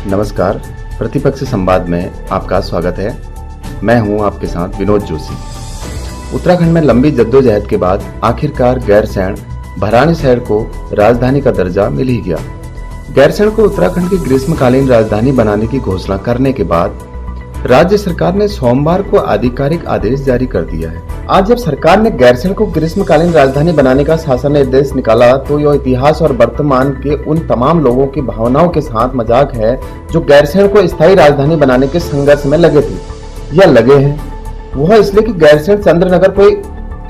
नमस्कार, प्रतिपक्ष संवाद में आपका स्वागत है। मैं हूं आपके साथ विनोद जोशी। उत्तराखंड में लंबी जद्दोजहद के बाद आखिरकार गैरसैंण भराड़ीसैंण को राजधानी का दर्जा मिल ही गया। गैरसैंण को उत्तराखंड की ग्रीष्मकालीन राजधानी बनाने की घोषणा करने के बाद राज्य सरकार ने सोमवार को आधिकारिक आदेश जारी कर दिया है। आज जब सरकार ने गैरसैंण को ग्रीष्मकालीन राजधानी बनाने का शासन निर्देश निकाला तो यह इतिहास और वर्तमान के उन तमाम लोगों की भावनाओं के साथ मजाक है जो गैरसैंण को स्थायी राजधानी बनाने के संघर्ष में लगे थे या लगे हैं। वह इसलिए कि गैरसैंण चंद्रनगर कोई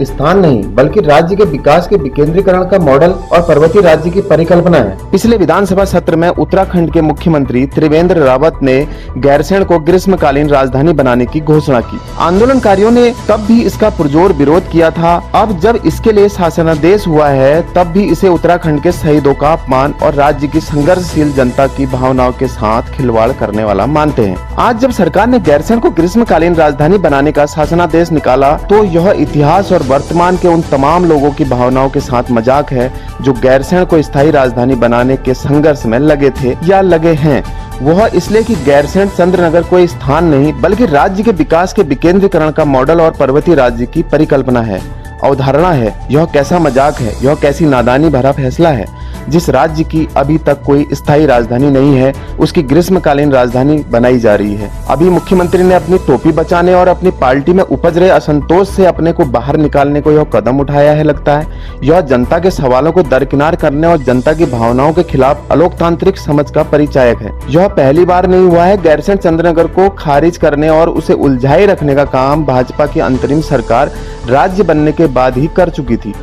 स्थान नहीं बल्कि राज्य के विकास के विकेंद्रीकरण का मॉडल और पर्वतीय राज्य की परिकल्पना है। पिछले विधानसभा सत्र में उत्तराखंड के मुख्यमंत्री त्रिवेंद्र रावत ने गैरसैंण को ग्रीष्मकालीन राजधानी बनाने की घोषणा की। आंदोलनकारियों ने तब भी इसका पुरजोर विरोध किया था। अब जब इसके लिए शासनादेश हुआ है तब भी इसे उत्तराखंड के शहीदों का अपमान और राज्य की संघर्षशील जनता की भावनाओं के साथ खिलवाड़ करने वाला मानते हैं। आज जब सरकार ने गैरसैंण को ग्रीष्मकालीन राजधानी बनाने का शासनादेश निकाला तो यह इतिहास और वर्तमान के उन तमाम लोगों की भावनाओं के साथ मजाक है जो गैरसैंण को स्थायी राजधानी बनाने के संघर्ष में लगे थे या लगे हैं। वह इसलिए कि गैरसैंण चंद्रनगर कोई स्थान नहीं बल्कि राज्य के विकास के विकेंद्रीकरण का मॉडल और पर्वतीय राज्य की परिकल्पना है, अवधारणा है। यह कैसा मजाक है, यह कैसी नादानी भरा फैसला है। जिस राज्य की अभी तक कोई स्थायी राजधानी नहीं है उसकी ग्रीष्मकालीन राजधानी बनाई जा रही है। अभी मुख्यमंत्री ने अपनी टोपी बचाने और अपनी पार्टी में उपज रहे असंतोष से अपने को बाहर निकालने को यह कदम उठाया है। लगता है यह जनता के सवालों को दरकिनार करने और जनता की भावनाओं के खिलाफ अलोकतांत्रिक समझ का परिचायक है। यह पहली बार नहीं हुआ है। गैरसैंण चंद्रनगर को खारिज करने और उसे उलझाए रखने का काम भाजपा की अंतरिम सरकार राज्य बनने के बाद ही कर चुकी थी।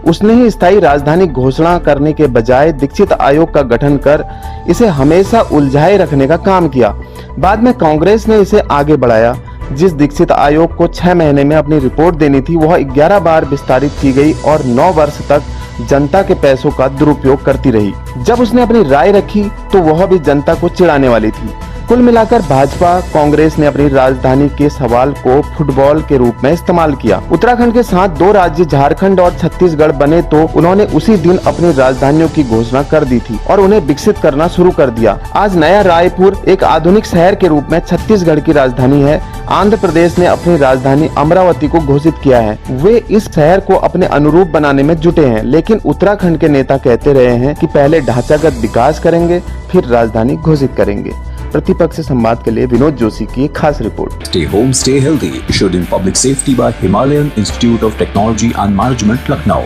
उसने ही स्थायी राजधानी घोषणा करने के बजाय दीक्षित आयोग का गठन कर इसे हमेशा उलझाए रखने का काम किया। बाद में कांग्रेस ने इसे आगे बढ़ाया। जिस दीक्षित आयोग को 6 महीने में अपनी रिपोर्ट देनी थी वह 11 बार विस्तारित की गई और 9 वर्ष तक जनता के पैसों का दुरुपयोग करती रही। जब उसने अपनी राय रखी तो वह भी जनता को चिढ़ाने वाली थी। कुल मिलाकर भाजपा कांग्रेस ने अपनी राजधानी के सवाल को फुटबॉल के रूप में इस्तेमाल किया। उत्तराखंड के साथ 2 राज्य झारखंड और छत्तीसगढ़ बने तो उन्होंने उसी दिन अपनी राजधानियों की घोषणा कर दी थी और उन्हें विकसित करना शुरू कर दिया। आज नया रायपुर एक आधुनिक शहर के रूप में छत्तीसगढ़ की राजधानी है। आंध्र प्रदेश ने अपनी राजधानी अमरावती को घोषित किया है। वे इस शहर को अपने अनुरूप बनाने में जुटे हैं, लेकिन उत्तराखंड के नेता कहते रहे हैं कि पहले ढांचागत विकास करेंगे फिर राजधानी घोषित करेंगे। प्रतिपक्ष संवाद के लिए विनोद जोशी की एक खास report. Stay home, stay healthy. Issued in public safety by Himalayan Institute of Technology and Management, Lucknow.